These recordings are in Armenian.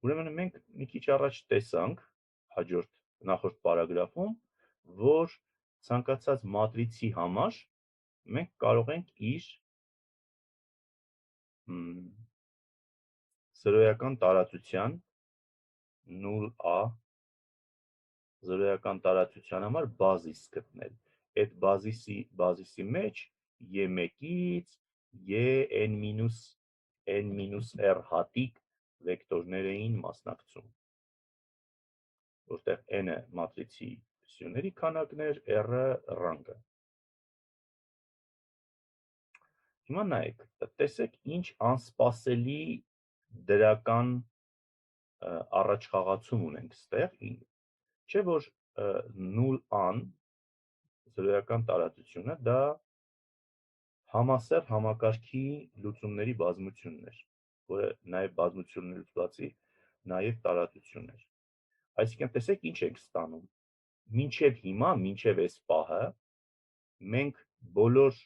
Ուրեմն մենք մի քիչ առաջ տեսանք նախորդ պարագրաֆում, որ ցանկացած մատրիցի համար մենք կարող ենք իր զրոյական տարածության 0a զրոյական տարածության համար բազիս գտնել։ Այդ բազիսի մեջ e1-ից n-r հատիկ վեկտորներ էին մասնակցում, որտեղ n-ը մատրիցի սյուների քանակն էր, r-ը ռանգը։ Հիմա նայեք, տեսեք ինչ անսպասելի դրական առաջխաղացում ունենք ստեղ, չէ որ 0a-ն զրոյական տարածությունը դա համասեռ համակարգի լուծումների բազմությունն էր, որը նաև բազմություններից բացի նաև տարածություն էր։ Այսինքն տեսեք ինչ ենք ստանում։ Մինչև հիմա, մինչև այս պահը մենք բոլոր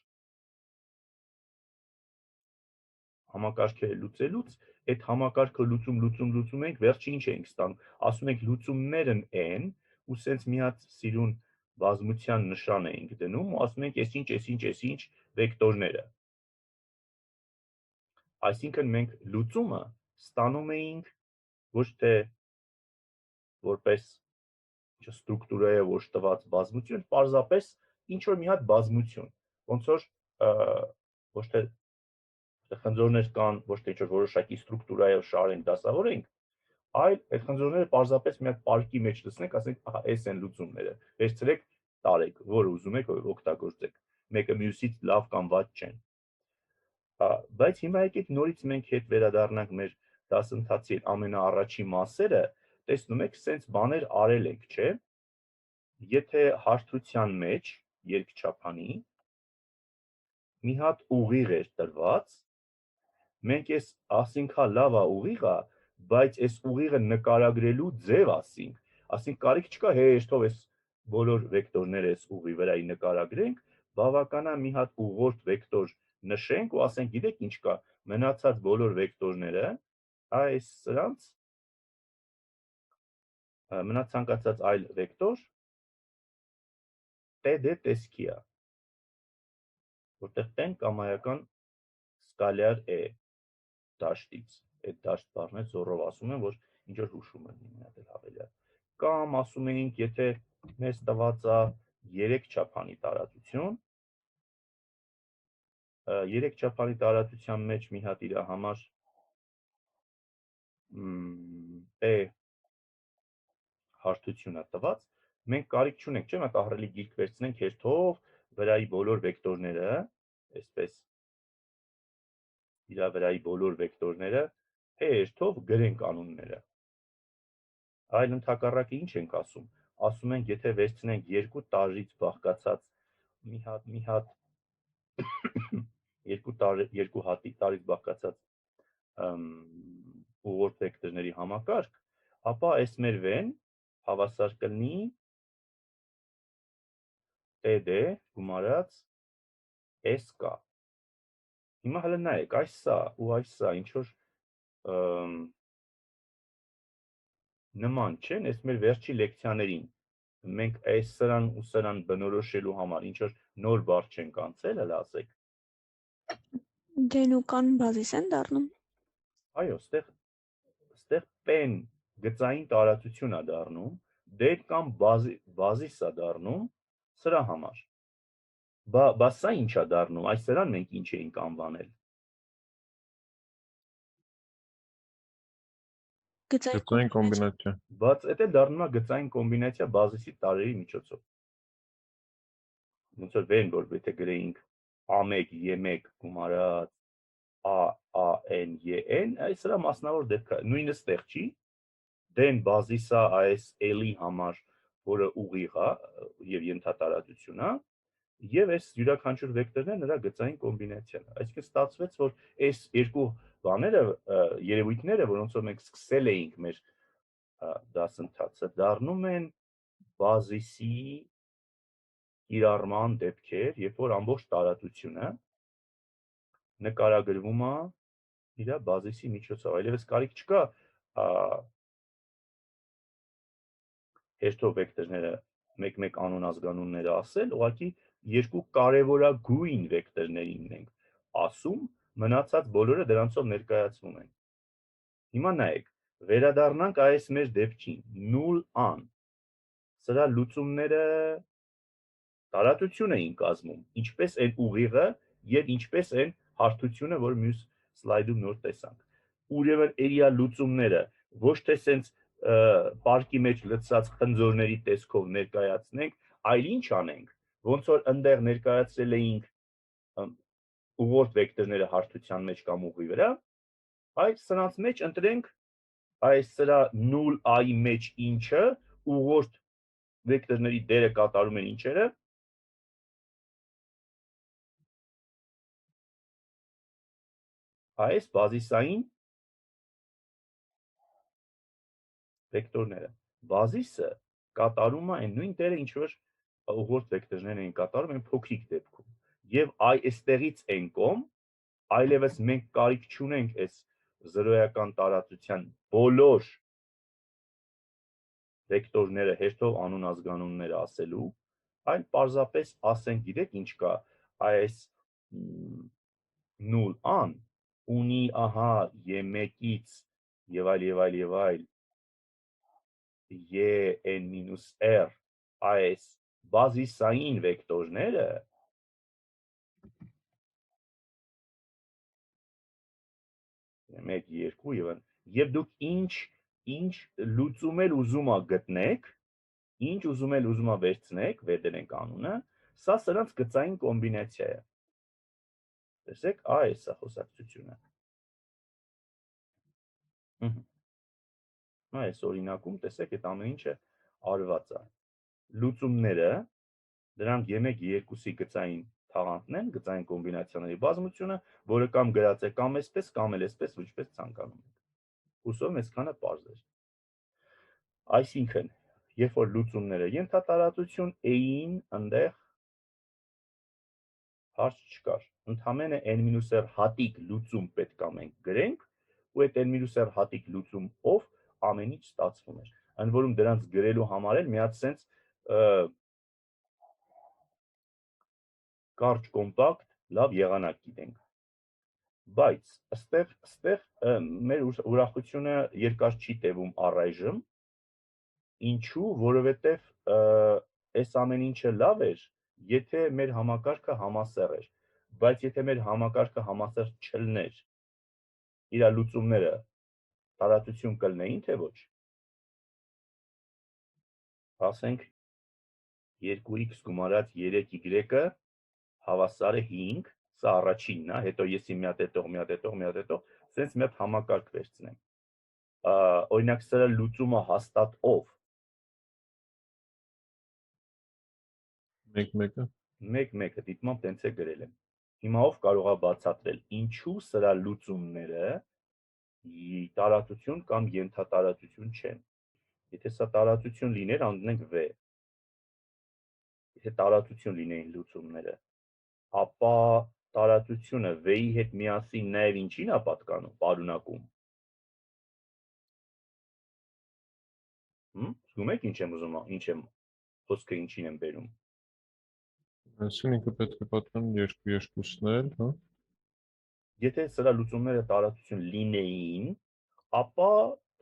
համակարգերը լուծելուց այդ համակարգը լուծում ենք, վերջը ինչ ենք ստանում։ Ասում ենք լուծումներն n ու սենց մի հատ սիրուն բազմության նշան ենք դնում ու ասում ենք այսինչ վեկտորները։ Այսինքն մենք լուծումը ստանում էինք ոչ թե որպես ստրուկտուրայով ոչ տված բազմություն, պարզապես ինչ որ մի հատ բազմություն, ոնց որ ոչ թե խնձորներ կան, ոչ թե ինչ-որ որոշակի ստրուկտուրայով շարենք, դասավորենք, այլ այդ խնձորները պարզապես մի հատ պարկի մեջ լցնենք, ասենք, ահա, այս են լուծումները, վերցրեք, տարեք, որը ուզում եք օգտագործեք, մեկը մյուսից լավ կամ վատ չեն։ Բայց հիմա եկեք նորից մենք հետ վերադառնանք մեր դասընթացի ամենաառաջի մասերը, տեսնում եք, սենց բաներ արել ենք, չէ՞։ Եթե հարթության մեջ երկչափանի մի հատ ուղիղ էր տրված, մենք այս ասինք, հա, լավ է ուղիղը, բայց այս ուղիղը նկարագրելու ձև ասինք կարիք չկա հեշտով այս բոլոր վեկտորները այս ուղի վրայի նկարագրենք, բավական է մի հատ ուղղորդ վեկտոր նշենք ու ասենք, գիտեք ինչ կա, մնացած բոլոր վեկտորները, այս սրանց մնաց ցանկացած այլ վեկտոր TD տեսքի է, որտեղ տեն կամայական սկալյար է դաշտից, այդ դաշտ բառն է զորով ասում են, որ ինչ որ հուշում են մի հատ հավելյալ։ Կամ ասում էինք, եթե մեզ տված է 3 չափանի տարածություն, 3 չափանի տարածության մեջ մի հատ իր համար P հարթություն է տված, մենք կարիք չունենք, չէ՞, մենք ահռելի գիրք վերցնենք հերթով վրայի բոլոր վեկտորները, այսպես իր վրայի բոլոր վեկտորները հերթով գրենք անունները։ Այլ ընդհակառակը ինչ ենք ասում։ Ասում ենք, եթե վերցնենք երկու տարրից բաղկացած մի հատ երկու հատի տարրից բաղկացած ուղղորդ վեկտորների համակարգ, ապա այս մեր վեն հավասար կլինի TD գումարած SK։ Հիմա հələ նայեք, այս սա ու այս սա ինչ որ նման չեն, այս մեր վերջի լեկցիաներին մենք այս սրան ու սրան բնորոշելու համար ինչ որ նոր բառ չենք անցել, հələ ասեք։ Դեն ու կան բազիս են դառնում։ Այո, ստեղ pen գծային տարածություն է դառնում, դեն կամ բազիս է դառնում սրա համար։ Բա սա ինչ է դառնում, այս սրան մենք ինչ էինք անվանել։ Գծային կոմբինացիա։ Բայց դա դառնում է գծային կոմբինացիա բազիսի տարրերի միջոցով։ Ոնց որ վեն, որ եթե գրեինք A1 E1 գումարած AN EN, այս սրա մասնավոր դեպքը նույնը ստեղ չի։ Դեն բազիսա այս L-ի համար, որը ուղիղ է եւ ենթատարածություն է, եւ այս յուրաքանչյուր վեկտորն է նրա գծային կոմբինացիան։ Այսինքն ստացվեց, որ այս երկու բաները, երևույթները, որոնց որ մենք սկսել էինք մեր դասընթացը, դառնում են բազիսի կիրառման դեպքեր, երբ որ ամբողջ տարածությունը նկարագրվում է իր բազիսի միջոցով, այլևս կարիք չկա հեշտով վեկտորները մեկ-մեկ անուն ազգանունները ասել, ուղղակի երկու կարևորագույն վեկտորներին ենք ասում, մնացած բոլորը դրանցով ներկայացվում են։ Հիմա նայեք, վերադառնանք այս մեր դեպքին, 0 ան։ Սրա լուծումները տարածություն էին կազմում, ինչպես այն ուղիղը եւ ինչպես այն հարթությունը, որ մյուս սլայդում նոր տեսանք։ Ուրեմն էրիա լուծումները ոչ թե սենց պարկի մեջ լցած խնձորների տեսքով ներկայացնենք, այլ ինչ անենք, ոնց որ ընդեղ ներկայացրել էինք ուղղորդ վեկտորները հարթության մեջ կամ ուղի վրա, այդ սրանց մեջ ընտրենք այս սրա 0i մեջ ինչը ուղղորդ վեկտորների դերը կատարում են ինչերը այս բազիսային վեկտորները։ Բազիսը կատարում է այն նույն դերը, ինչ որ ուղղորդ վեկտորներն էին կատարում այն փոքրիկ դեպքում։ Եվ այստեղից են կողմ, այլևս մենք կարիք չունենք այս զրոյական տարածության բոլոր վեկտորները հերթով անուն ազգանունները ասելու, այլ պարզապես ասենք, գիտեք ինչ կա, այս 0 ան ունի ահա e1-ից եւ այլ եւ այլ եւ այլ n-r այս բազիսային վեկտորները մեկ, երկու եւ դուք ինչ լուծում էլ ուզում ա գտնեք, ինչ ուզում էլ ուզում ա վերցնեք, վերդնենք անունը, սա սրանց գծային կոմբինացիա է։ Տեսեք, այս է խոսակցությունը։ Այս օրինակում տեսեք, այդ ամեն ինչը արված է։ Լուծումները դրանք e1-2-ի գծային թաղանթն են, գծային կոմբինացիաների բազմությունը, որը կամ գրած է կամ այսպես, կամ էլ այսպես, ինչպես ցանկանում եք։ Հուսով եմ այսքանը պարզ էր։ Այսինքն, երբ որ լուծումները ենթատարածություն էին, ընդեղ հարց չկար։ Ընդամենը n-r հատիկ լուծում պետք է մենք գրենք, ու այդ n-r հատիկ լուծումով ամեն ինչ ստացվում էր։ Ընդ որում դրանց գրելու համար էլ մի հատ սենց կարճ կոմպակտ լավ եղանակ գիտենք։ Բայց ստեղ մեր ուրախությունը երկար չի տևում առայժմ, ինչու, որովհետև այս ամեն ինչը լավ էր, եթե մեր համակարգը համասեռ էր, բայց եթե մեր համակարգը համասեռ չլներ, իր լուծումները տարածություն կլնեին, թե ոչ։ Ասենք 2x գումարած 3y-ը հավասար է 5, սա առաջինն է, հետո ես մի հատ հետող, սենց մի հատ համակարգ վերցնեմ։ Օրինակ սրա լուծումը հաստատ ով։ Մեկ-մեկը դիտմամբ տենց է գրել եմ։ Հիմա ով կարող է բացատրել, ինչու սրա լուծումները տարածություն կամ ենթատարածություն չեն։ Եթե սա տարածություն լիներ, անունենք v։ Եթե տարածություն լինեին լուծումները, ապա տարածությունը v-ի հետ միասին նաև ինչին է պատկանում, պարունակում։ Զգում եք ինչ եմ ուզում, ինչ եմ խոսքը ինչին եմ բերում։ Այսինքն ինքը պետք է պատկանում 2-2-ն էլ, հա։ Եթե սրա լուծումները տարածություն լինեին, ապա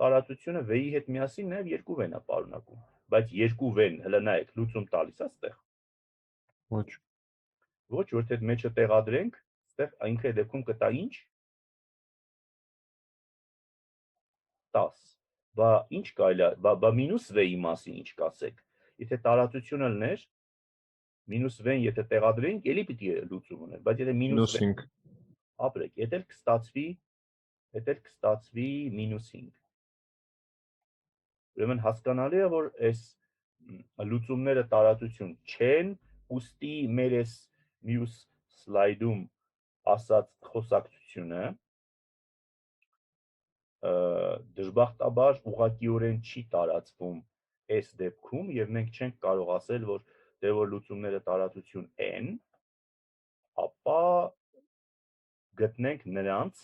տարածությունը v-ի հետ միասին նաև 2v-ն է պարունակում, բայց 2v-ն, հələ նայեք, լուծում տալիս է ստեղ։ Ոչ։ Ոչ, որ այդ մեջը տեղադրենք, ստեղ ինքը դեպքում կտա ինչ 10։ Բա ինչ կարելի է, բա մինուս v-ի մասին ինչ կասեք։ Եթե տարածությունը լներ, մինուս v-ն եթե տեղադրենք, էլի պիտի լուծում ուներ, բայց եթե մինուս v, ապրեք, դա կստացվի մինուս 5։ Ուրեմն հասկանալի է, որ այս լուծումները տարածություն չեն, ուստի մեր այս մյուս սլայդում ասած խոսակցությունը դժբախտաբար ուղղակիորեն չի տարածվում այս դեպքում եւ մենք չենք կարող ասել, որ դե որ լուծումները տարածություն են, ապա գտնենք նրանց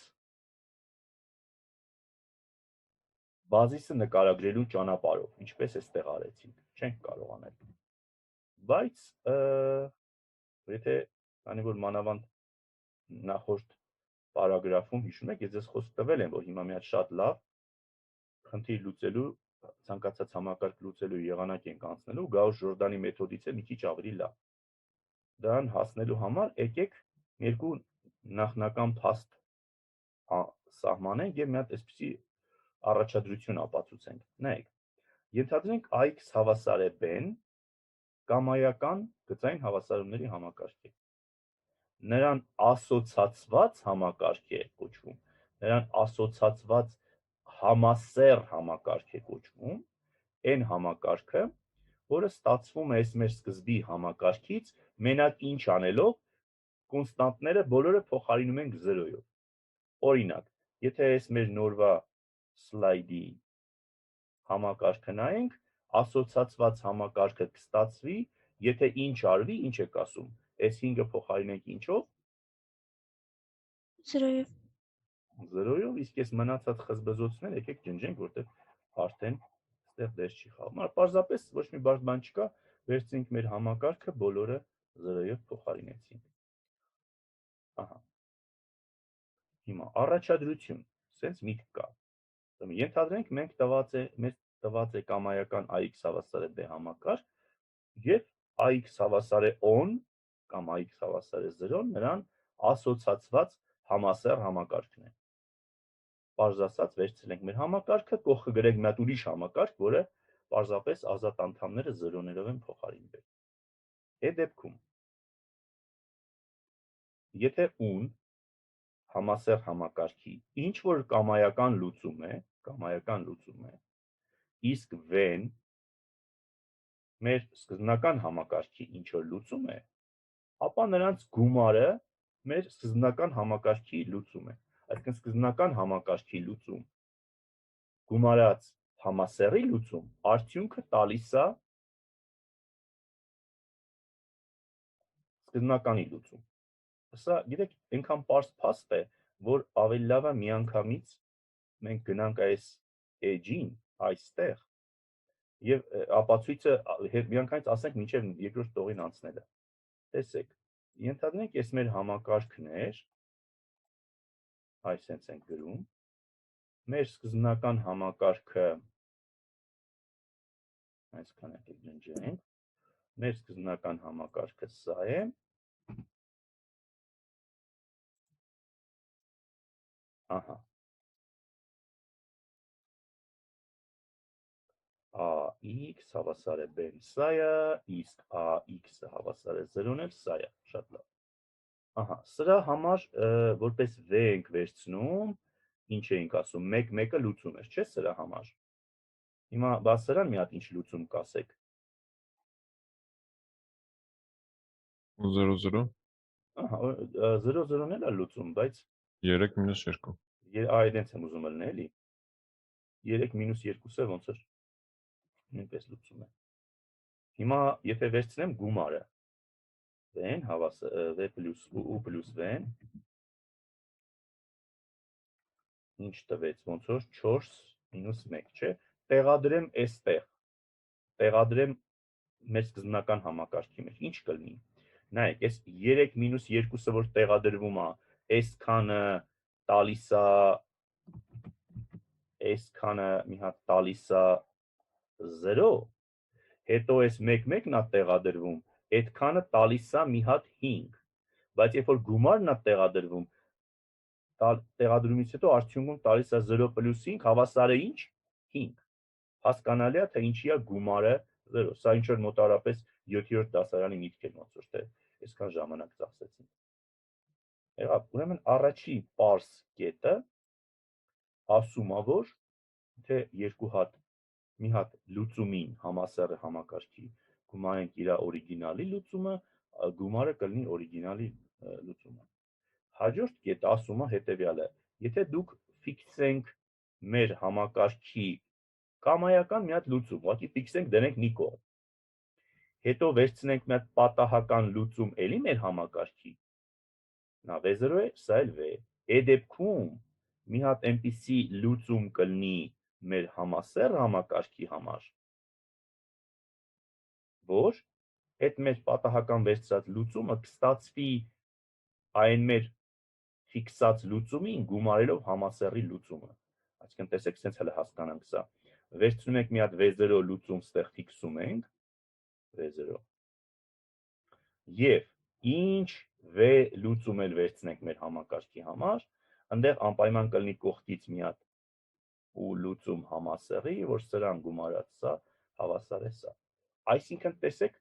բազիսը նկարագրելու ճանապարհով, ինչպես էստեղ արեցինք, չենք կարող անել։ Բայց եթե քանի որ մանավանդ նախորդ պարագրաֆում հիշում եք, ես ձեզ խոսք տվել եմ, որ հիմա մի հատ շատ լավ խնդիր լուծելու, ցանկացած համակարգ լուծելու եղանակ ենք անցնելու, Գաուս Ժորդանի մեթոդից է մի քիչ ավելի լավ։ Դրան հասնելու համար եկեք երկու նախնական փաստ սահմանենք եւ մի հատ այսպիսի առաջադրություն ապացուցենք։ Նայեք, ենթադրենք AX հավասար է B-ն կամայական գծային հավասարումների համակարգ է։ Նրան ասոցացված համակարգ է կոչվում, նրան ասոցացված համասեռ համակարգ է կոչվում, այն համակարգը, որը ստացվում է այս մեր սկզբի համակարգից, մենակ ինչ անելով, կոնստանտները բոլորը փոխարինում ենք 0-ով։ Օրինակ, եթե այս մեր նորվա սլայդի համակարգը նայենք, ասոցացված համակարգը կստացվի, եթե ինչ արվի, ինչ եք ասում, այս 5-ը փոխարինենք ինչով, 0-ով, 0-ով, իսկ այս մնացած խզբզոցներ եկեք ջնջենք, որտեղ արդեն այստեղ դեր չի խաղում։ Պարզապես ոչ մի բարդ բան չկա, վերցրինք մեր համակարգը, բոլորը 0-ով փոխարինեցինք։ Ահա։ Հիմա առաջադրություն, սենց միտք կա։ Ենթադրենք մենք մեզ տված է կամայական AX հավասար է B համակարգ եւ AX հավասար է on կամ AX հավասար է 0, նրան ասոցացված համասեռ համակարգն է։ Պարզ ասած, վերցրենք մեր համակարգը, կողքը գրենք մի հատ ուրիշ համակարգ, որը պարզապես ազատ անդամները 0-ներով են փոխարինվել։ Այդ դեպքում, եթե un համասեռ համակարգի ինչ որ կամայական լուծում է, իսկ v-ն մեր սկզբնական համակարգի ինչ որ լուծում է, ապա նրանց գումարը մեր սկզբնական համակարգի լուծում է։ Այսինքն սկզբնական համակարգի լուծում գումարած համասեռի լուծում արդյունքը տալիս է սկզբնականի լուծում։ Սա, գիտեք, այնքան պարզ փաստ է, որ ավելի լավ է միանգամից մենք գնանք այս edge-ին, այստեղ, եւ ապացույցը միանգամից ասենք մինչեւ երկրորդ տողին անցնելը։ Տեսեք, ենթադրենք այս մեր համակարգն էր, այսպես ենք գրում, մեր սկզբնական համակարգը այսքան եկեք ջնջենք, մեր սկզբնական համակարգը սա է, ահա, AX հավասար է B-ն սա է, իսկ AX-ը հավասար է 0-ն էլ սա է, շատ լավ։ Ահա, սրա համար որպես V ենք վերցնում, ինչ էինք ասում, 1-1-ը լուծում էր, չէ՞ սրա համար։ Հիմա բա սրան մի հատ ինչ լուծում կասեք։ 0-0, Ահա, 0-0-ն էլ է լուծում, բայց 3-2։ այդենց եմ ուզում ելնել, էլի։ 3-2-ը ոնց էր նույնպես լուծում է։ Հիմա եթե վերցնեմ գումարը v-ն հավասար v + u + v-ն ինչ տվեց, ոնց որ 4 - 1, չէ՞։ Տեղադրեմ այստեղ։ Տեղադրեմ մեր սկզբնական համակարգի մեջ, ինչ կլինի։ Նայեք, այս 3 - 2-ը որ տեղադրվում է, այսքանը տալիս է այսքանը մի հատ տալիս է 0, հետո այս 1-1-ն է տեղադրվում, այդքանը տալիս է մի հատ 5, բայց երբ որ գումարն է տեղադրվում, տեղադրումից հետո արդյունքում տալիս է 0 + 5, հավասար է ինչ? 5։ Հասկանալի է, թե ինչի է գումարը 0, սա ինչ որ մոտարապես 7-րդ դասարանի միտք էր, ոնց որ թե այսքան ժամանակ ծախսեցինք։ Եղավ, ուրեմն առաջի պարզ կետը ասում է, որ թե երկու հատ մի հատ լուծումին համասեռ համակարգի գումարենք իր օրիգինալի լուծումը, գումարը կլինի օրիգինալի լուծումը։ Հաջորդ կետը ասում է հետևյալը. եթե դուք ֆիքսենք մեր համակարգի կամայական մի հատ լուծում, ուղղակի ֆիքսենք դնենք մի կողմ։ Հետո վերցնենք մի հատ պատահական լուծում էլի մեր համակարգի։ Նա V0 է, սա էլ V է։ Այդ դեպքում մի հատ այնպիսի լուծում կլինի մեր համասեռ համակարգի համար, որ այդ մեր պատահական վերցրած լուծումը կստացվի այն մեր ֆիքսած լուծումին գումարելով համասեռի լուծումը։ Այսինքն տեսեք, սենց հələ հասկանանք սա։ Վերցնում ենք մի հատ V0 լուծում ստեղ ֆիքսում ենք, V0 եւ ինչ V լուծում էլ վերցնենք մեր համակարգի համար, այնտեղ անպայման կլինի կողքից մի հատ ու լուծում համասեռի, որ սրան գումարած սա հավասար է սա։ Այսինքն տեսեք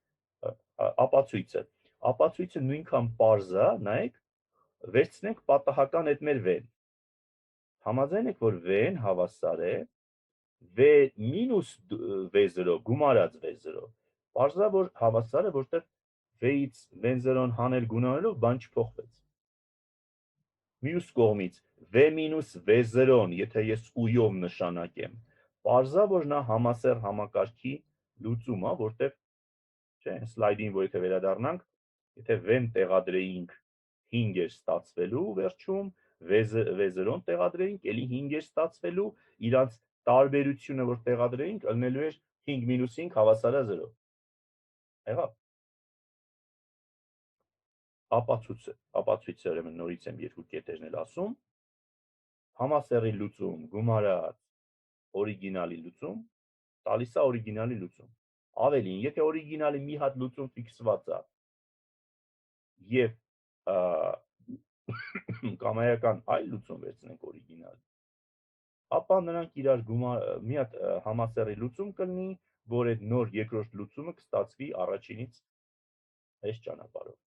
ապացույցը նույնքան պարզ է, նայեք, վերցնենք պատահական այդ մեր V-ն։ Համաձայն եք, որ V-ն հավասար է V մինուս V0 գումարած V0։ Պարզ է, որ հավասար է, որտեղ V-ից V0-ն հանել գունանելով բան չփոխվեց։ Մյուս կողմից V մինուս V0-ն, եթե ես U-ով նշանակեմ, պարզ է, որ նա համասեռ համակարգի լուծում է, որտեղ չէ, սլայդին, որ եթե վերադառնանք, եթե V-ն տեղադրեինք 5 էր ստացվելու վերջում, V0-ն տեղադրեինք, էլի 5 էր ստացվելու, իրանց տարբերությունը, որ տեղադրեինք, ելնելու էր 5 մինուս 5 հավասար է 0։ Եղավ։ Ապացույցը ուրեմն նորից եմ երկու կետերն էլ ասում, համասեռի լուծում գումարած օրիգինալի լուծում տալիս է օրիգինալի լուծում։ Ավելին, եթե օրիգինալի մի հատ լուծում ֆիքսված է եւ կամայական այլ լուծում վերցնենք օրիգինալ, ապա նրանք իրար մի հատ համասեռի լուծում կլինի, որ այդ նոր երկրորդ լուծումը կստացվի առաջինից այս ճանապարհով։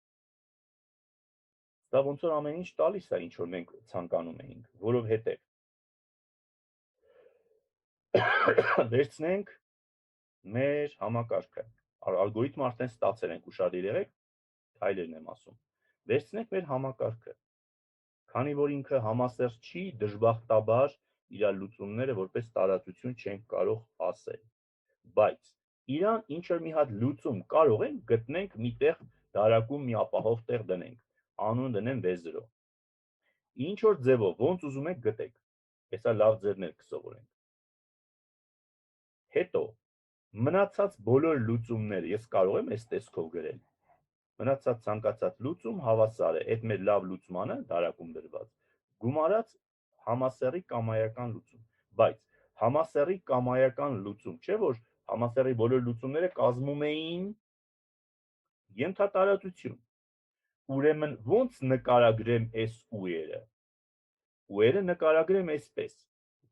Դա ոնց որ ամեն ինչ տալիս է, ինչ որ մենք ցանկանում էինք, որովհետև վերցնենք մեր համակարգը։ Ալգորիթմը արդեն ստացել ենք, ուշադիր եղեք, քայլերն եմ ասում։ Վերցնենք մեր համակարգը։ Քանի որ ինքը համասեռ չի, դժբախտաբար իր լուծումները որպես տարածություն չենք կարող ասել։ Բայց իրան ինչ որ մի հատ լուծում կարող ենք գտնենք միտեղ դարակում մի ապահով տեղ դնենք։ Անուն դնեմ V0։ Ինչ որ ձևով, ոնց ուզում եք գտեք։ Հեսա լավ ձևներ կսովորենք։ Հետո մնացած բոլոր լուծումները ես կարող եմ այս տեսքով գրել։ Մնացած ցանկացած լուծում հավասար է այդ մեր լավ լուծմանը դարակում դրված գումարած համասեռի կամայական լուծում։ Բայց համասեռի կամայական լուծում, չէ՞ որ համասեռի բոլոր լուծումները կազմում էին ենթատարածություն։ Ուրեմն ոնց նկարագրեմ այս ուերը։ Ուերը նկարագրեմ այսպես.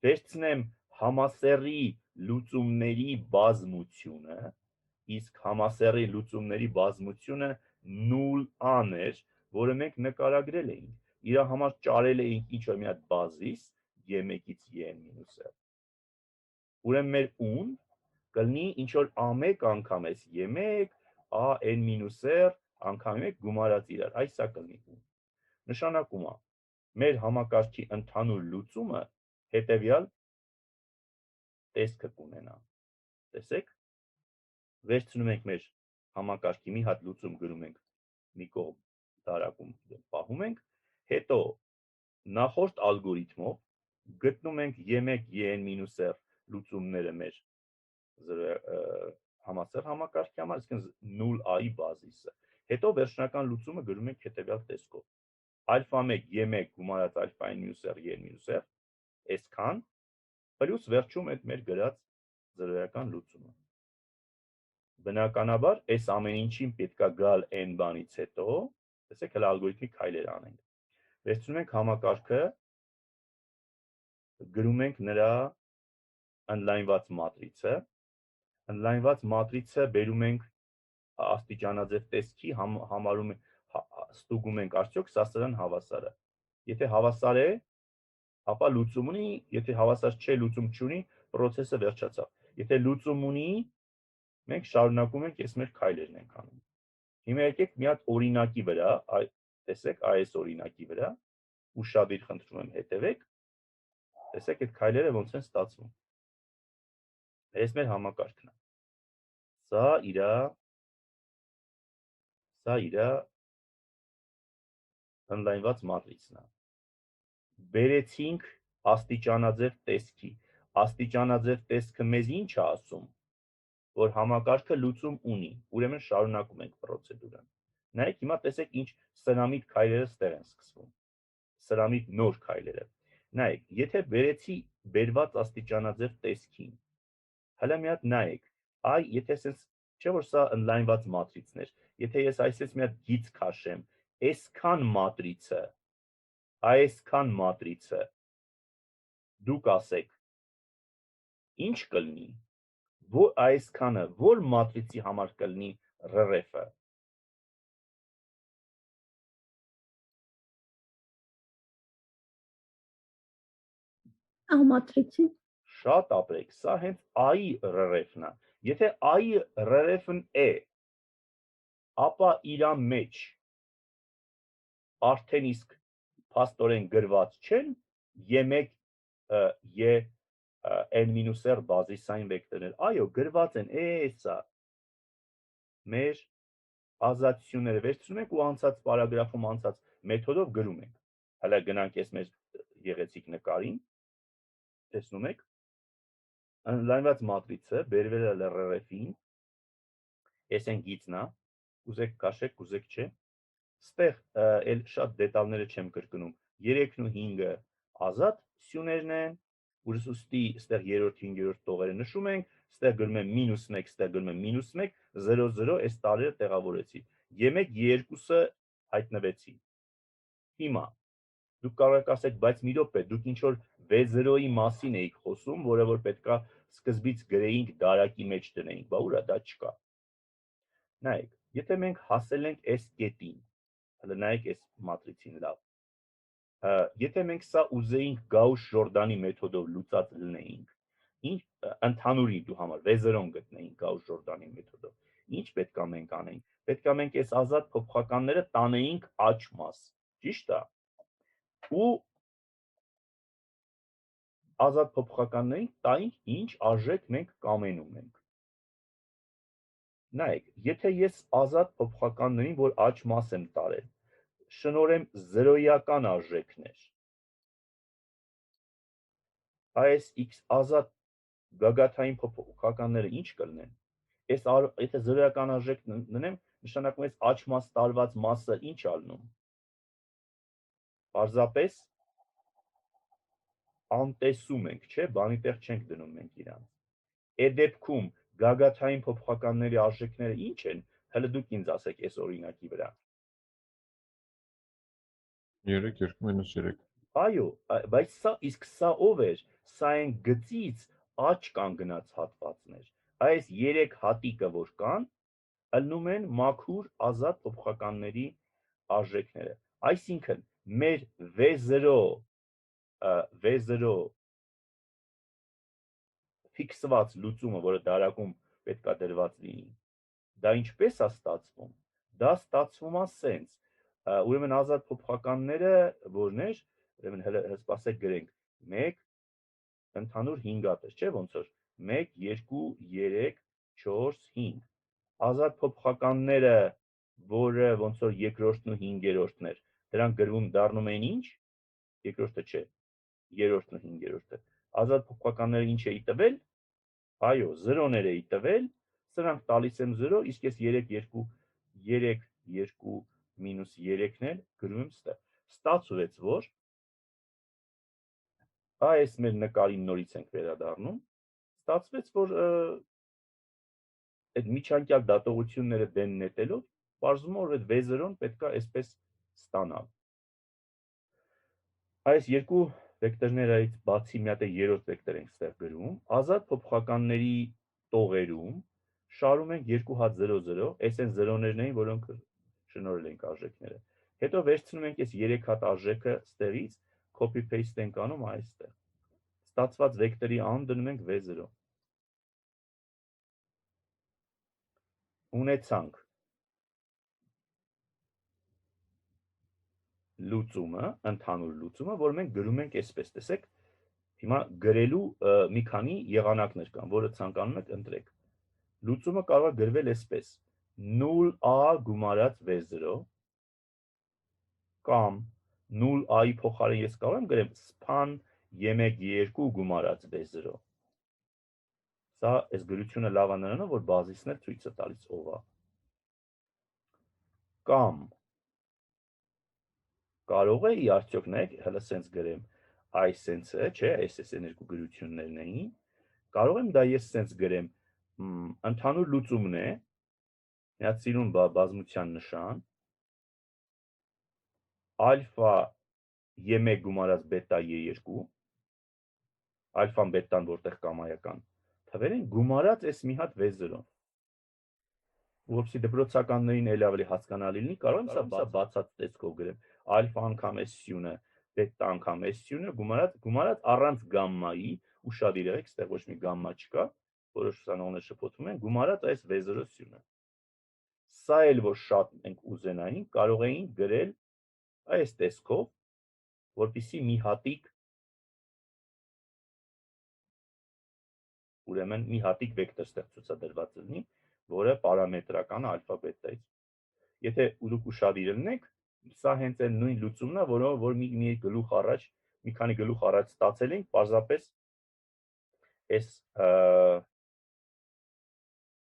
վերցնեմ համասեռի լուծումների բազմությունը, իսկ համասեռի լուծումների բազմությունը 0-ան էր, որը մենք նկարագրել էինք։ Իր համար ճարել էինք ինչ-որ մի հատ բազիս G1-ից N-r։ Ուրեմն մեր ուն կլինի ինչ-որ A1 անգամ էս G1, A N-r անգամ 1 գումարած իրար, այս սա կլինի ուն։ Նշանակում է մեր համակարգի ընդհանուր լուծումը հետևյալ տեսքը կունենա։ Տեսեք, վերցնում ենք մեր համակարգի մի հատ լուծում գրում ենք մի կողմ դարակում պահում ենք, հետո նախորդ ալգորիթմով գտնում ենք G1, N-r լուծումները մեր համասեռ համակարգի համար, այսինքն 0-այի բազիսը։ Հետո վերջնական լուծումը գրում ենք հետևյալ տեսքով. ալֆա1 G1 գումարած ալֆա N-r N-r, այսքան, պլյուս վերջում այդ մեր գրած 0-ական լուծումը։ Բնականաբար, այս ամեն ինչին պետքա գալ n բանից հետո, տեսեք հələ ալգորիթմի քայլեր անենք։ Վերցնում ենք համակարգը, գրում ենք նրա ընդլայնված մատրիցը, ընդլայնված մատրիցը բերում ենք աստիճանաձև տեսքի, համարում ստուգում ենք արդյոք սա սրան հավասար է։ Եթե հավասար է, ապա լուծում ունի, եթե հավասար չէ, լուծում չունի, process-ը վերջացավ։ Եթե լուծում ունի, մենք շարունակում ենք այս մեր քայլերն ենք անում։ Հիմա եկեք մի հատ օրինակի վրա, տեսեք, այս օրինակի վրա, ուշադիր խնդրում եմ հետևեք, տեսեք այդ քայլերը ոնց են ստացվում։ Այս մեր համակարգն է։ Սա իր ընդլայնված մատրիցն է։ Բերեցինք աստիճանաձև տեսքի, աստիճանաձև տեսքը մեզ ինչ է ասում, որ համակարգը լուծում ունի, ուրեմն շարունակում ենք պրոցեդուրան։ Նայեք, հիմա տեսեք ինչ սրամիտ քայլերը ստեղ են սկսվում, սրամիտ նոր քայլերը։ Նայեք, եթե վերեցի բերված աստիճանաձև տեսքին, հələ մի հատ նայեք, այ եթե sense չէ որ սա ընդլայնված մատրիցներ, եթե ես այսպես մի հատ գիծ քաշեմ, այսքան մատրիցը, այսքան մատրիցը, դուք ասեք, ինչ կլինի, որ այսքանը, որ մատրիցի համար կլինի RRF-ը։ Ամատրիցի։ Շատ ապրեք, սա հենց I RRF-ն է։ Եթե I RRF-ն է, ապա իրա մեջ արդեն իսկ փաստորեն գրված չեն E1 E n-r բազիսային վեկտորներ։ Այո, գրված են, սա մեր ազատությունները վերցնում ենք ու անցած պարագրաֆում անցած մեթոդով գրում ենք։ Հələ գնանք այս մեր եղեցիկ նկարին, տեսնում եք, ընդլայնված մատրիցը բերվել է RRF-ին, այս են գիծն է, կուզեք կաշեք, կուզեք չէ, ստեղ էլ շատ դետալները չեմ կրկնում, 3-ն ու 5-ը ազատ սյուներն են, ուստի ստեղ 3-րդ, 5-րդ տողերը նշում ենք, ստեղ գրում եմ -1, ստեղ գրում եմ -1, 0, 0, այս տարերը տեղավորեցի, E1, E2-ը հայտնվեցին։ Հիմա, դուք կարող եք ասեք, բայց մի րոպե, դուք ինչ-որ V0-ի մասին էիք խոսում, որը որ պետքա սկզբից գրեինք դարակի մեջ դնեինք, բա ուրա դա չկա։ Նայեք, եթե մենք հասել ենք այս կետին, հələ նայեք այս մատրիցին լավ, եթե մենք սա ուզեինք Գաուս-Ժորդանի մեթոդով լուծած լնեինք, ընդհանուրի դու համար V0-ն գտնեինք Գաուս-Ժորդանի մեթոդով, ինչ պետքա մենք անեինք, պետքա մենք այս ազատ փոփոխականները տանեինք աջ մաս, ճիշտ է, ու ազատ փոփոխականներին տայինք ինչ արժեք մենք կամենում ենք։ Նայեք, եթե ես ազատ փոփոխականներին, որ աջ մաս եմ տարել, շնորհեմ զրոյական արժեքներ, այս x ազատ գագաթային փոփոխականները ինչ կլինեն, եթե զրոյական արժեք դնեմ, նշանակում է աջ մաս տարված մասը ինչ ալնում, պարզապես անտեսում ենք, չէ, բանի տեղ չենք դնում մենք իրանց, այդ դեպքում գագաթային փոփոխականների արժեքները ինչ են, հələ դուք ինձ ասեք այս օրինակի վրա։ 3, 2 - 3։ Այո, բայց իսկ սա ով էր, սա են գծից աջ կանգնած հատվածներ, այս 3 հատիկը որ կան, ըլնում են մաքուր ազատ փոփոխականների արժեքները, այսինքն մեր V0 ֆիքսված լուծումը, որը դարակում պետքա դրված լինի, դա ինչպես է ստացվում, դա ստացվում է սենց, ուրեմն ազատ փոփոխականները որներ, ուրեմն հələ սպասեք գրենք, 1, ընդհանուր 5 հատեր, չէ ոնց որ, 1, 2, 3, 4, 5, ազատ փոփոխականները, որը ոնց որ երկրորդն ու 5-րդն էր, դրանք գրվում դառնում են ինչ, երկրորդը չէ, երրորդն ու 5-րդը, ազատ փոփոխականները ինչ էի տվել, այո, 0-ներ էի տվել, սրանք տալիս եմ 0, իսկ ես 3, 2 - 3-ն էլ գրում եմ ստեղ, ստացվեց, որ այս մեր նկարին նորից ենք վերադառնում, ստացվեց, որ այդ միջանկյալ դատողությունները դեն նետելով, պարզվում է, որ այդ V0-ն պետքա այսպես ստանալ։ Այս երկու վեկտորներից բացի մի հատ երրորդ վեկտոր ենք ստեղ գրում, ազատ փոփոխականների տողերում շարում ենք 2 հատ 0, 0, այս են 0-ներն էին, որոնք շնորհել ենք արժեքները։ Հետո վերցնում ենք այս 3 հատ արժեքը ստեղից, copy paste ենք անում այստեղ։ Ստացված վեկտորի անուն դնում ենք V0։ Ունեցանք լուծումը, ընդհանուր լուծումը, որ մենք գրում ենք այսպես, տեսեք, հիմա գրելու մի քանի եղանակներ կան, որը ցանկանում եք ընտրեք։ Լուծումը կարող է գրվել այսպես. 0a գումարած V0 կամ 0a-ի փոխարեն ես կարող եմ գրեմ span E1 E2 գումարած V0 Սա այս գրությունը լավ է նրանով, որ բազիսն էլ ցույց է տալիս ով է։ Կամ կարող էի արդյոք նայեք, հələ սենց գրեմ, այս սենցը, չէ, այս երկու գրություններն էին։ Կարող եմ դա ես սենց գրեմ, ընդհանուր լուծումն է, միացրուն բազմության նշան, ալֆա E1 գումարած բետա E2, ալֆան բետան որտեղ կամայական թվեր են, գումարած այս մի հատ V0-ով։ Որպեսզի դպրոցականներին էլ ավելի հասկանալի լինի, կարող եմ սա բացած տեսքով գրեմ, ալֆա անգամ S սյունը, բետա անգամ S սյունը, գումարած առանց գամմայի, ուշադիր եղեք, ստեղ ոչ մի գամմա չկա, որոշ ուսանողներ շփոթվում են, գումարած այս V0 սյունը։ Սա էլ որ շատ ենք ուզենային, կարող էին գրել այս տեսքով, որպեսզի մի հատիկ ուրեմն մի հատիկ վեկտոր ստեղ ցուցադրված լինի, որը պարամետրական ալֆա բետայից։ Եթե դուք ուշադիր լինեք, սա հենց այն նույն լուծումն է, որ մի գլուխ առաջ, մի քանի գլուխ առաջ ստացել ենք, պարզապես այս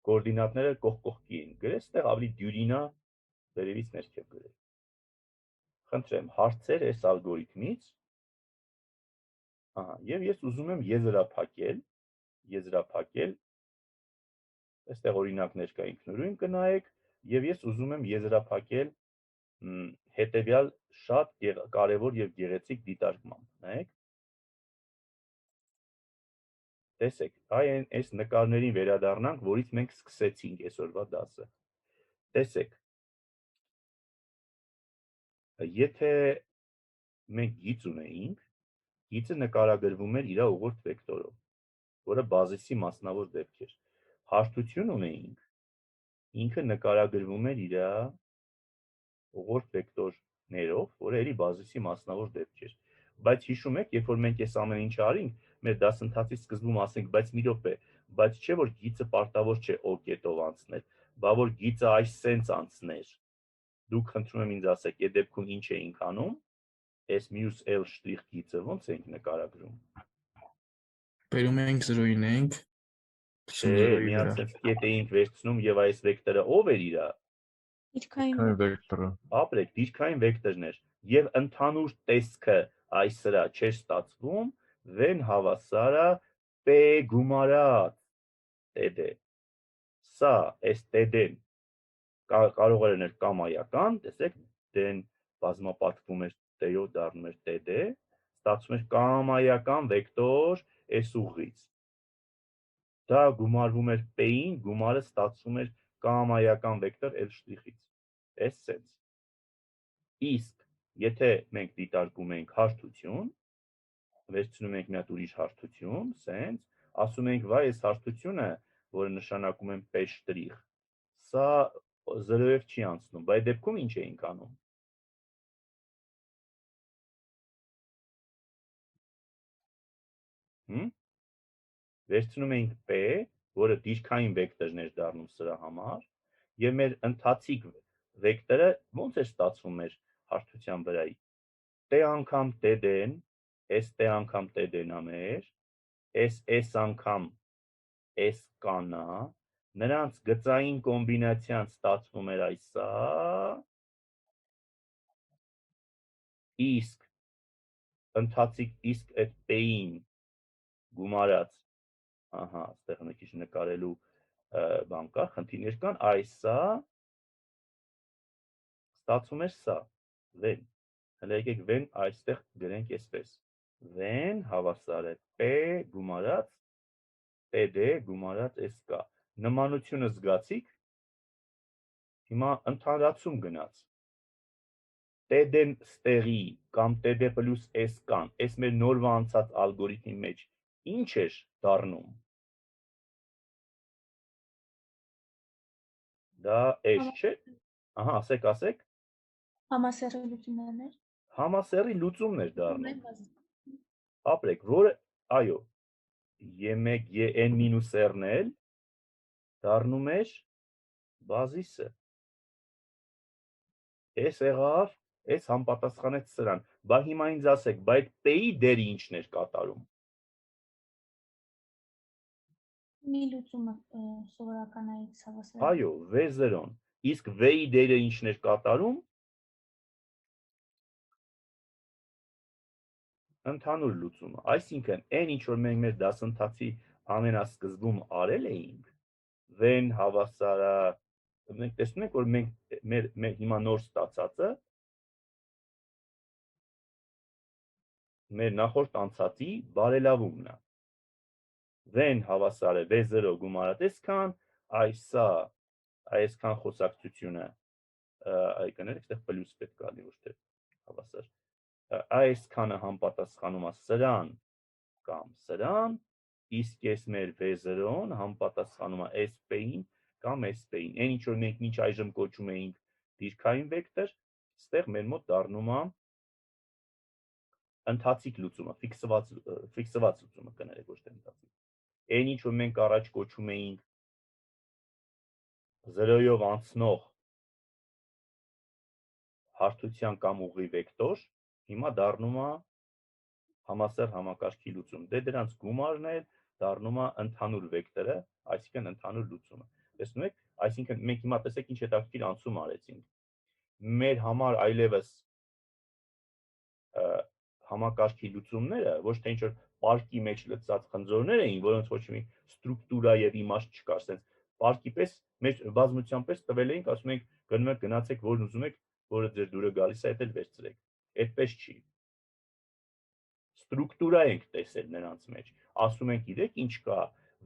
կոորդինատները կողքի են գրել, ստեղ ավելի դյուրինա վերևից ներքև գրել։ Խնդրեմ, հարցեր այս ալգորիթմից։ Ահա, եւ ես ուզում եմ եզրափակել, այստեղ օրինակներ կա ինքնուրույն կնայեք, եւ ես ուզում եմ եզրափակել հետեւյալ շատ կարևոր եւ գեղեցիկ դիտարկմամբ, նայեք։ Տեսեք, այս նկարներին վերադառնանք, որից մենք սկսեցինք այսօրվա դասը։ Տեսեք, եթե մենք գիծ ունեինք, գիծը նկարագրվում էր իր ուղղորդ վեկտորով, որը բազիսի մասնավոր դեպք էր։ Հարթություն ունեինք, ինքը նկարագրվում էր իր ուղղորդ վեկտորներով, որը էլի բազիսի մասնավոր դեպք էր։ Բայց հիշում եք, երբ որ մենք այս ամեն ինչը արինք, մեր դասընթացի սկզբում ասենք, բայց մի րոպե, բայց չէ որ գիծը պարտավոր չէ O կետով անցնել, բա որ գիծը այս սենց անցներ։ Դուք խնդրում եմ ինձ ասեք, այդ դեպքում ինչ էինք անում, այս մյուս L շտրիխ գիծը ոնց ենք նկարագրում։ Բերում ենք 0-ին ենք, մի հատ սենց կետ էինք վերցնում եւ այս վեկտորը ով էր իրա։ Դիրքային վեկտորը։ Ապրեք, դիրքային վեկտորներ եւ ընդհանուր տեսքը այս սրա չէր ստացվում, վեն հավասարա P գումարած TD։ Սա այս TD-ն կարող է լինել կամայական, տեսեք, D-ն բազմապատկվում էր T-ով դառնում էր TD, ստացվում էր կամայական վեկտոր այս ուղղից։ Դա գումարվում էր P-ին, գումարը ստացվում էր կամայական վեկտոր L շտրիխից։ Այս սենց։ Իսկ եթե մենք դիտարկում ենք հարթություն, վերցնում ենք մի հատ ուրիշ հարթություն, սենց, ասում ենք, վայ, այս հարթությունը, որը նշանակում եմ P շտրիխ, սա 0-ով չի անցնում, բայց դեպքում ինչ էինք անում։ Վերցնում ենք P, որը դիրքային վեկտորն էր դառնում սրա համար, եւ մեր ընթացիկ վեկտորը ոնց է ստացվում մեր հարթության վրայի։ T անգամ TD-ն, S T անգամ TD-ն է մեր, S անգամ S կանա, նրանց գծային կոմբինացիան ստացվում էր այսա, իսկ ընթացիկ իսկ այդ P-ին գումարած, ահա, այստեղ մի քիչ նկարելու բան կա, խնդիրներ կան, այսա ստացվում էր սա, վեն, հələ եկեք վեն այստեղ գրենք այսպես, վեն հավասար է P գումարած TD գումարած SK, նմանությունը զգացիք, հիմա ընդհանրացում գնաց, TD-ն ստեղի կամ TD պլյուս SK-ն, այս մեր նորվա անցած ալգորիթմի մեջ, ինչ էր դառնում։ Դա S չէ, ահա, ասեք։ Համասեռի լուծումներ։ Համասեռի լուծումներ դառնում։ Ապրեք, որը, այո, E1 EN-R-ն էլ դառնում էր բազիսը։ S եղավ, S համապատասխանեց սրան։ Բա հիմա ինձ ասեք, բայց P-ի դերը ինչն էր կատարում։ մի լուծումը սովորական է x հավասար։ Այո, v0-ն։ Իսկ v-ի դերը ինչն էր կատարում։ Ընդհանուր լուծումը, այսինքն այն ինչ որ մենք մեր դասընթացի ամենասկզբում արել էինք, v-ն հավասար է, մենք տեսնում ենք որ մենք մեր հիմա նոր ստացածը մեր նախորդ անցածի բարելավումն է։ V-ն հավասար է v0 գումարած այսքան, այսքան խոսակցությունը, այ կներեք, այդտեղ պլյուս պետք է լինի, ոչ թե հավասար։ Այսքանը համապատասխանում է սրան կամ սրան, իսկ ես մեր v0-ն համապատասխանում է SP-ին կամ SP-ին։ Այն ինչ որ մենք մինչ այժմ կոչում էինք դիրքային վեկտոր, այստեղ մեր մոտ դառնում է ընթացիկ լուծումը, ֆիքսված լուծումը կներեք, ոչ թե ընթացիկ։ Այն ինչ որ մենք առաջ կոչում էինք 0-ով անցնող հարթության կամ ուղղի վեկտոր, հիմա դառնում է համասեռ համակարգի լուծում։ Դե դրանց գումարն է դառնում է ընդհանուր վեկտորը, այսինքն ընդհանուր լուծումը։ Տեսնում եք, այսինքն մենք հիմա տեսեք ինչ հետաքրքիր անցում արեցինք։ Մեր համար այլևս համակարգի լուծումները ոչ թե ինչ-որ պարկի մեջ լցած խնձորներ էին, որոնց ոչ մի ստրուկտուրա եւ իմաստ չկար, ասենց պարկի պես մեր բազմության պես տվել էինք, ասում ենք գնում եք գնացեք որն ուզում եք, որը ձեր դուրը գալիս է, այդ էլ վերցրեք։ Այդպես չի։ Ստրուկտուրա ենք տեսել նրանց մեջ։ Ասում ենք, գիտեք ինչ կա,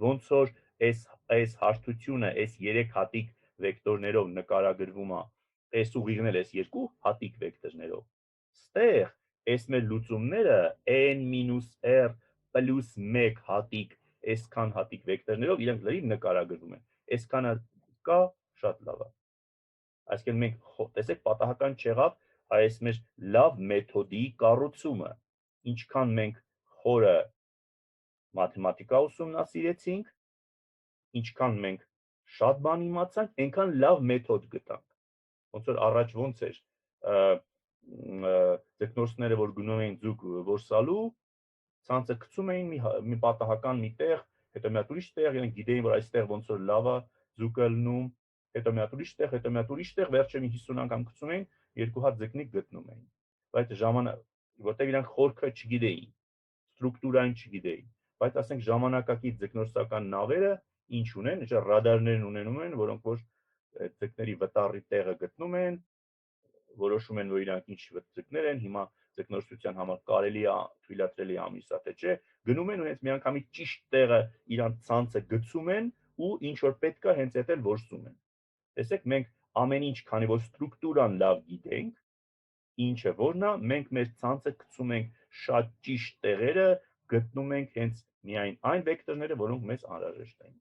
ոնց որ այս հարթությունը, այս 3 հատիկ վեկտորներով նկարագրվում է, այս ուղիղն էլ այս 2 հատիկ վեկտորներով։ Ստեղ այս մեր լուծումները n-r պլյուս 1 հատիկ, այսքան հատիկ վեկտորներով իրենք լրիվ նկարագրվում են։ Այսքանը կա, շատ լավ է։ Այսինքն մենք տեսեք պատահական չեղավ այս մեր լավ մեթոդի կառուցումը։ Ինչքան մենք խորը մաթեմատիկա ուսումնասիրեցինք, ինչքան մենք շատ բան իմացանք, այնքան լավ մեթոդ գտանք։ Ոնց որ առաջ ոնց էր ձկնորսները որ գնում էին ձուկ որսալու, ցանցը գցում էին մի պատահական մի տեղ, հետո մի հատ ուրիշ տեղ, իրենք գիտեին որ այստեղ ոնց որ լավ է ձուկը լնում, հետո մի հատ ուրիշ տեղ, հետո մի հատ ուրիշ տեղ, վերջը մի 50 անգամ գցում էին, երկու հատ ձկնիկ գտնում էին։ Բայց ժամանակ, որտեղ իրանք խորքը չգիտեին, ստրուկտուրային չգիտեին, բայց ասենք ժամանակակից ձկնորսական նավերը ինչ ունեն, ռադարներ ունենում են, որոնք որ ձկների վտարի տեղը գտնում են, որոշում են որ իրանք ինչ ձկներ են, հիմա ձկնորսության համար կարելի է թույլատրելի ամիսա թե չէ, գնում են ու հենց միանգամից ճիշտ տեղը իրանք ցանցը գցում են ու ինչ որ պետք է հենց այդ էլ որսում են։ Տեսեք, մենք ամեն ինչ, քանի որ ստրուկտուրան լավ գիտենք, ինչը որն է, մենք մեր ցանցը գցում ենք շատ ճիշտ տեղերը, գտնում ենք հենց միայն այն վեկտորները, որոնք մեզ անհրաժեշտ են։